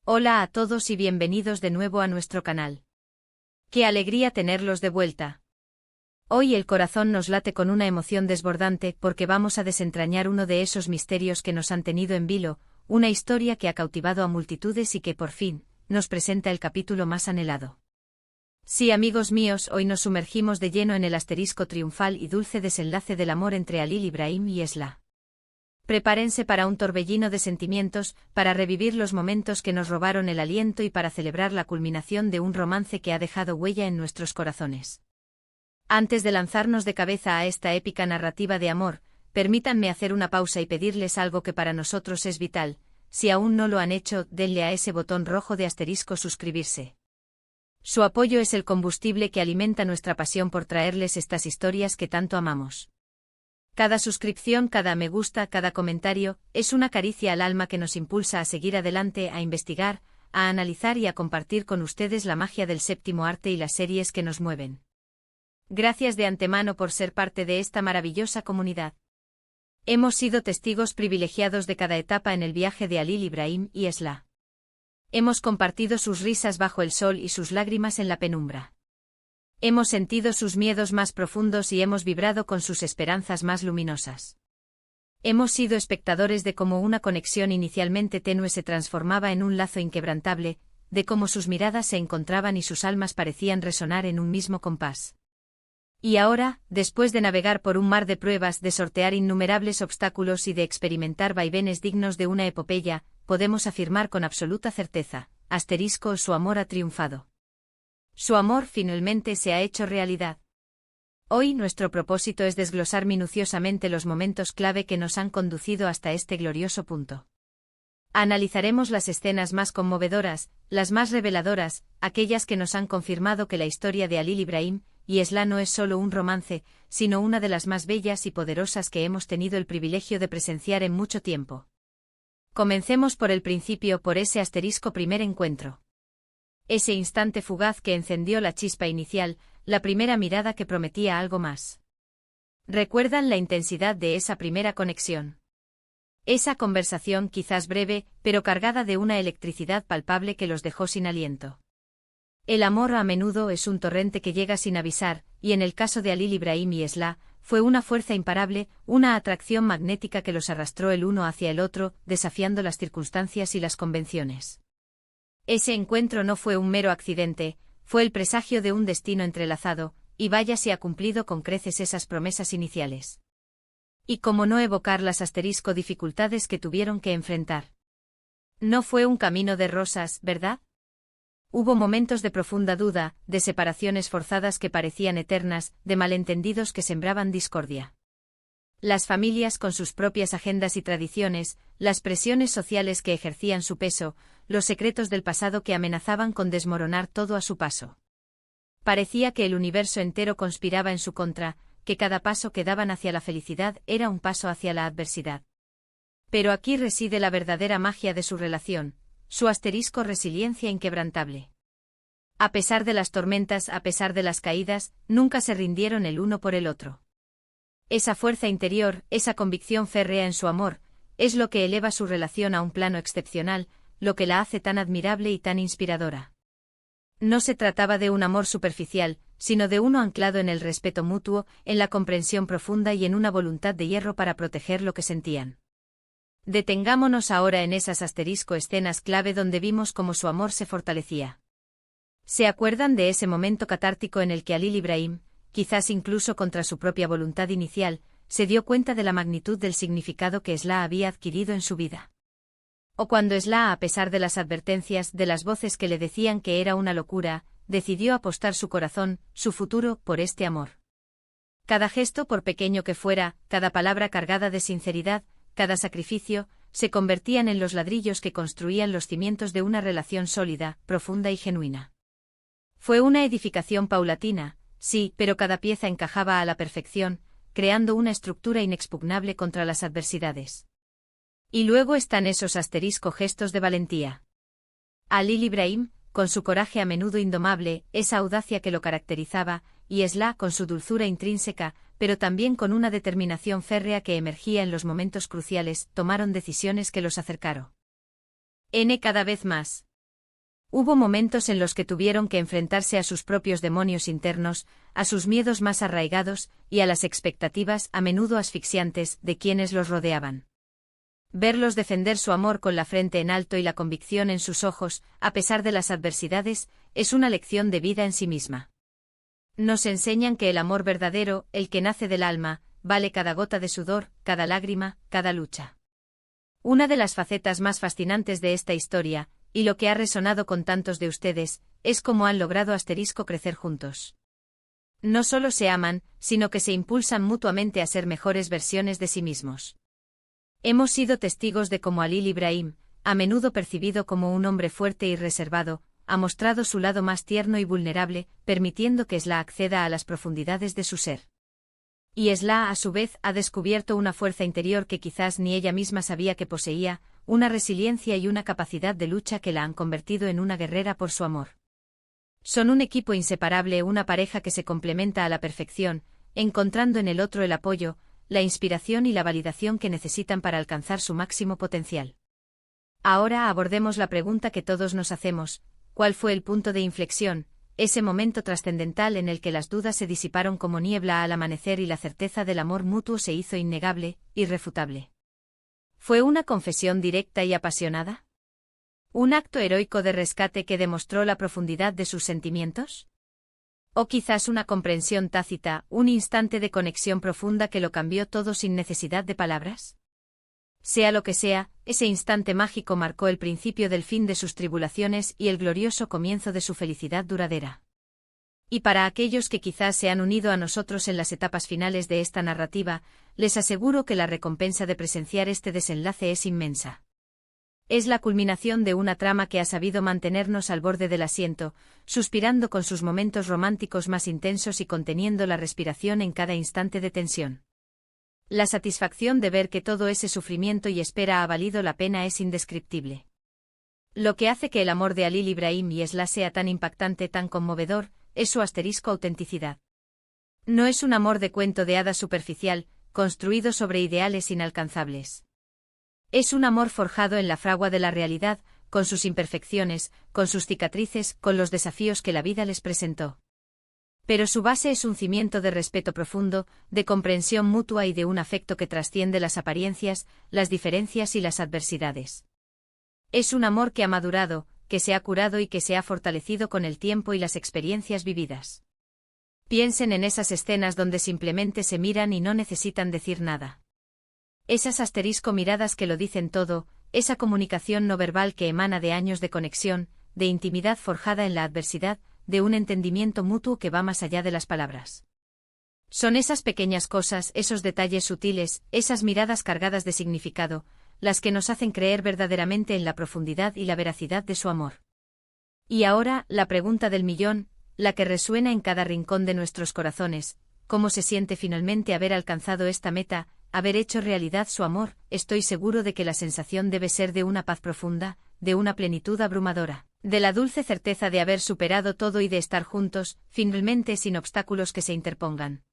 Hola a todos y bienvenidos de nuevo a nuestro canal. ¡Qué alegría tenerlos de vuelta! Hoy el corazón nos late con una emoción desbordante porque vamos a desentrañar uno de esos misterios que nos han tenido en vilo, una historia que ha cautivado a multitudes y que por fin nos presenta el capítulo más anhelado. Sí, amigos míos, hoy nos sumergimos de lleno en el asterisco triunfal y dulce desenlace del amor entre Halil Ibrahim y Esla. Prepárense para un torbellino de sentimientos, para revivir los momentos que nos robaron el aliento y para celebrar la culminación de un romance que ha dejado huella en nuestros corazones. Antes de lanzarnos de cabeza a esta épica narrativa de amor, permítanme hacer una pausa y pedirles algo que para nosotros es vital. Si aún no lo han hecho, denle a ese botón rojo de asterisco suscribirse. Su apoyo es el combustible que alimenta nuestra pasión por traerles estas historias que tanto amamos. Cada suscripción, cada me gusta, cada comentario, es una caricia al alma que nos impulsa a seguir adelante, a investigar, a analizar y a compartir con ustedes la magia del séptimo arte y las series que nos mueven. Gracias de antemano por ser parte de esta maravillosa comunidad. Hemos sido testigos privilegiados de cada etapa en el viaje de Halil Ibrahim y Esla. Hemos compartido sus risas bajo el sol y sus lágrimas en la penumbra. Hemos sentido sus miedos más profundos y hemos vibrado con sus esperanzas más luminosas. Hemos sido espectadores de cómo una conexión inicialmente tenue se transformaba en un lazo inquebrantable, de cómo sus miradas se encontraban y sus almas parecían resonar en un mismo compás. Y ahora, después de navegar por un mar de pruebas, de sortear innumerables obstáculos y de experimentar vaivenes dignos de una epopeya, podemos afirmar con absoluta certeza, su amor ha triunfado. Su amor finalmente se ha hecho realidad. Hoy nuestro propósito es desglosar minuciosamente los momentos clave que nos han conducido hasta este glorioso punto. Analizaremos las escenas más conmovedoras, las más reveladoras, aquellas que nos han confirmado que la historia de Halil Ibrahim y Esla no es solo un romance, sino una de las más bellas y poderosas que hemos tenido el privilegio de presenciar en mucho tiempo. Comencemos por el principio, por ese primer encuentro. Ese instante fugaz que encendió la chispa inicial, la primera mirada que prometía algo más. ¿Recuerdan la intensidad de esa primera conexión? Esa conversación quizás breve, pero cargada de una electricidad palpable que los dejó sin aliento. El amor a menudo es un torrente que llega sin avisar, y en el caso de Halil Ibrahim y Esla, fue una fuerza imparable, una atracción magnética que los arrastró el uno hacia el otro, desafiando las circunstancias y las convenciones. Ese encuentro no fue un mero accidente, fue el presagio de un destino entrelazado, y vaya si ha cumplido con creces esas promesas iniciales. Y cómo no evocar las dificultades que tuvieron que enfrentar. No fue un camino de rosas, ¿verdad? Hubo momentos de profunda duda, de separaciones forzadas que parecían eternas, de malentendidos que sembraban discordia. Las familias con sus propias agendas y tradiciones, las presiones sociales que ejercían su peso, los secretos del pasado que amenazaban con desmoronar todo a su paso. Parecía que el universo entero conspiraba en su contra, que cada paso que daban hacia la felicidad era un paso hacia la adversidad. Pero aquí reside la verdadera magia de su relación, su resiliencia inquebrantable. A pesar de las tormentas, a pesar de las caídas, nunca se rindieron el uno por el otro. Esa fuerza interior, esa convicción férrea en su amor, es lo que eleva su relación a un plano excepcional, lo que la hace tan admirable y tan inspiradora. No se trataba de un amor superficial, sino de uno anclado en el respeto mutuo, en la comprensión profunda y en una voluntad de hierro para proteger lo que sentían. Detengámonos ahora en esas escenas clave donde vimos cómo su amor se fortalecía. ¿Se acuerdan de ese momento catártico en el que Halil Ibrahim, quizás incluso contra su propia voluntad inicial, se dio cuenta de la magnitud del significado que Esla había adquirido en su vida? O cuando Esla, a pesar de las advertencias, de las voces que le decían que era una locura, decidió apostar su corazón, su futuro, por este amor. Cada gesto, por pequeño que fuera, cada palabra cargada de sinceridad, cada sacrificio, se convertían en los ladrillos que construían los cimientos de una relación sólida, profunda y genuina. Fue una edificación paulatina, sí, pero cada pieza encajaba a la perfección, creando una estructura inexpugnable contra las adversidades. Y luego están esos gestos de valentía. Halil Ibrahim, con su coraje a menudo indomable, esa audacia que lo caracterizaba, y Esla con su dulzura intrínseca, pero también con una determinación férrea que emergía en los momentos cruciales, tomaron decisiones que los acercaron. Cada vez más. Hubo momentos en los que tuvieron que enfrentarse a sus propios demonios internos, a sus miedos más arraigados, y a las expectativas, a menudo asfixiantes, de quienes los rodeaban. Verlos defender su amor con la frente en alto y la convicción en sus ojos, a pesar de las adversidades, es una lección de vida en sí misma. Nos enseñan que el amor verdadero, el que nace del alma, vale cada gota de sudor, cada lágrima, cada lucha. Una de las facetas más fascinantes de esta historia, y lo que ha resonado con tantos de ustedes, es cómo han logrado crecer juntos. No solo se aman, sino que se impulsan mutuamente a ser mejores versiones de sí mismos. Hemos sido testigos de cómo Halil Ibrahim, a menudo percibido como un hombre fuerte y reservado, ha mostrado su lado más tierno y vulnerable, permitiendo que Esla acceda a las profundidades de su ser. Y Esla, a su vez, ha descubierto una fuerza interior que quizás ni ella misma sabía que poseía, una resiliencia y una capacidad de lucha que la han convertido en una guerrera por su amor. Son un equipo inseparable, una pareja que se complementa a la perfección, encontrando en el otro el apoyo, la inspiración y la validación que necesitan para alcanzar su máximo potencial. Ahora abordemos la pregunta que todos nos hacemos: ¿cuál fue el punto de inflexión, ese momento trascendental en el que las dudas se disiparon como niebla al amanecer y la certeza del amor mutuo se hizo innegable, irrefutable? ¿Fue una confesión directa y apasionada? ¿Un acto heroico de rescate que demostró la profundidad de sus sentimientos? ¿O quizás una comprensión tácita, un instante de conexión profunda que lo cambió todo sin necesidad de palabras? Sea lo que sea, ese instante mágico marcó el principio del fin de sus tribulaciones y el glorioso comienzo de su felicidad duradera. Y para aquellos que quizás se han unido a nosotros en las etapas finales de esta narrativa, les aseguro que la recompensa de presenciar este desenlace es inmensa. Es la culminación de una trama que ha sabido mantenernos al borde del asiento, suspirando con sus momentos románticos más intensos y conteniendo la respiración en cada instante de tensión. La satisfacción de ver que todo ese sufrimiento y espera ha valido la pena es indescriptible. Lo que hace que el amor de Halil Ibrahim y Esla sea tan impactante, tan conmovedor, es su autenticidad. No es un amor de cuento de hadas superficial, construido sobre ideales inalcanzables. Es un amor forjado en la fragua de la realidad, con sus imperfecciones, con sus cicatrices, con los desafíos que la vida les presentó. Pero su base es un cimiento de respeto profundo, de comprensión mutua y de un afecto que trasciende las apariencias, las diferencias y las adversidades. Es un amor que ha madurado, que se ha curado y que se ha fortalecido con el tiempo y las experiencias vividas. Piensen en esas escenas donde simplemente se miran y no necesitan decir nada. Esas miradas que lo dicen todo, esa comunicación no verbal que emana de años de conexión, de intimidad forjada en la adversidad, de un entendimiento mutuo que va más allá de las palabras. Son esas pequeñas cosas, esos detalles sutiles, esas miradas cargadas de significado, las que nos hacen creer verdaderamente en la profundidad y la veracidad de su amor. Y ahora, la pregunta del millón, la que resuena en cada rincón de nuestros corazones: ¿cómo se siente finalmente haber alcanzado esta meta, haber hecho realidad su amor? Estoy seguro de que la sensación debe ser de una paz profunda, de una plenitud abrumadora, de la dulce certeza de haber superado todo y de estar juntos, finalmente sin obstáculos que se interpongan.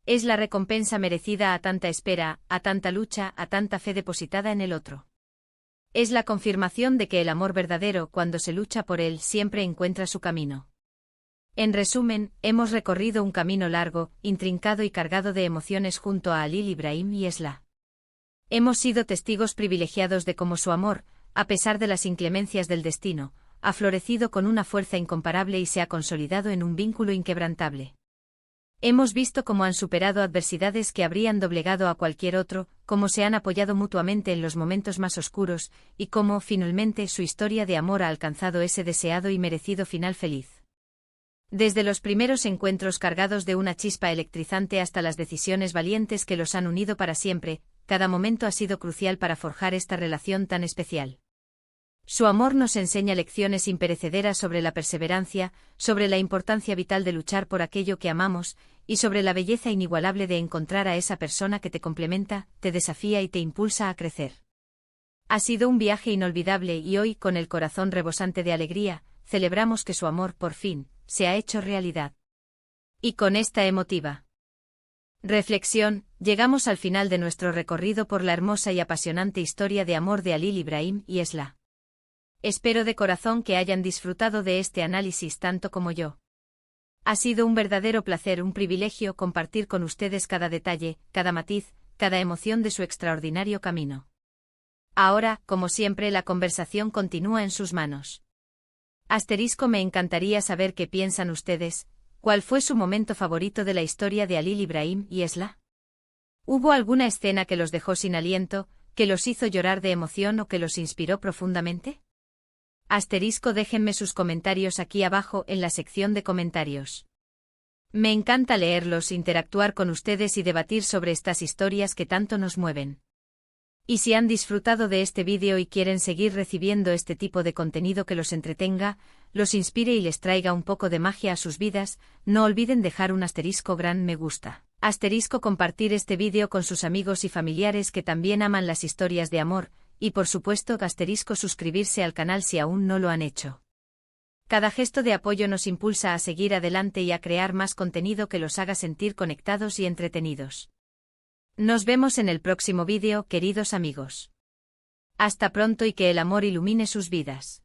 Es la recompensa merecida a tanta espera, a tanta lucha, a tanta fe depositada en el otro. Es la confirmación de que el amor verdadero, cuando se lucha por él, siempre encuentra su camino. En resumen, hemos recorrido un camino largo, intrincado y cargado de emociones junto a Halil Ibrahim y Esla. Hemos sido testigos privilegiados de cómo su amor, a pesar de las inclemencias del destino, ha florecido con una fuerza incomparable y se ha consolidado en un vínculo inquebrantable. Hemos visto cómo han superado adversidades que habrían doblegado a cualquier otro, cómo se han apoyado mutuamente en los momentos más oscuros, y cómo, finalmente, su historia de amor ha alcanzado ese deseado y merecido final feliz. Desde los primeros encuentros cargados de una chispa electrizante hasta las decisiones valientes que los han unido para siempre, cada momento ha sido crucial para forjar esta relación tan especial. Su amor nos enseña lecciones imperecederas sobre la perseverancia, sobre la importancia vital de luchar por aquello que amamos, y sobre la belleza inigualable de encontrar a esa persona que te complementa, te desafía y te impulsa a crecer. Ha sido un viaje inolvidable y hoy, con el corazón rebosante de alegría, celebramos que su amor, por fin, se ha hecho realidad. Y con esta emotiva reflexión, llegamos al final de nuestro recorrido por la hermosa y apasionante historia de amor de Halil Ibrahim y Esla. Espero de corazón que hayan disfrutado de este análisis tanto como yo. Ha sido un verdadero placer, un privilegio compartir con ustedes cada detalle, cada matiz, cada emoción de su extraordinario camino. Ahora, como siempre, la conversación continúa en sus manos. Me encantaría saber qué piensan ustedes. ¿Cuál fue su momento favorito de la historia de Halil Ibrahim y Esla? ¿Hubo alguna escena que los dejó sin aliento, que los hizo llorar de emoción o que los inspiró profundamente? Déjenme sus comentarios aquí abajo en la sección de comentarios. Me encanta leerlos, interactuar con ustedes y debatir sobre estas historias que tanto nos mueven. Y si han disfrutado de este vídeo y quieren seguir recibiendo este tipo de contenido que los entretenga, los inspire y les traiga un poco de magia a sus vidas, no olviden dejar un gran me gusta. Compartir este vídeo con sus amigos y familiares que también aman las historias de amor, y por supuesto suscribirse al canal si aún no lo han hecho. Cada gesto de apoyo nos impulsa a seguir adelante y a crear más contenido que los haga sentir conectados y entretenidos. Nos vemos en el próximo vídeo, queridos amigos. Hasta pronto y que el amor ilumine sus vidas.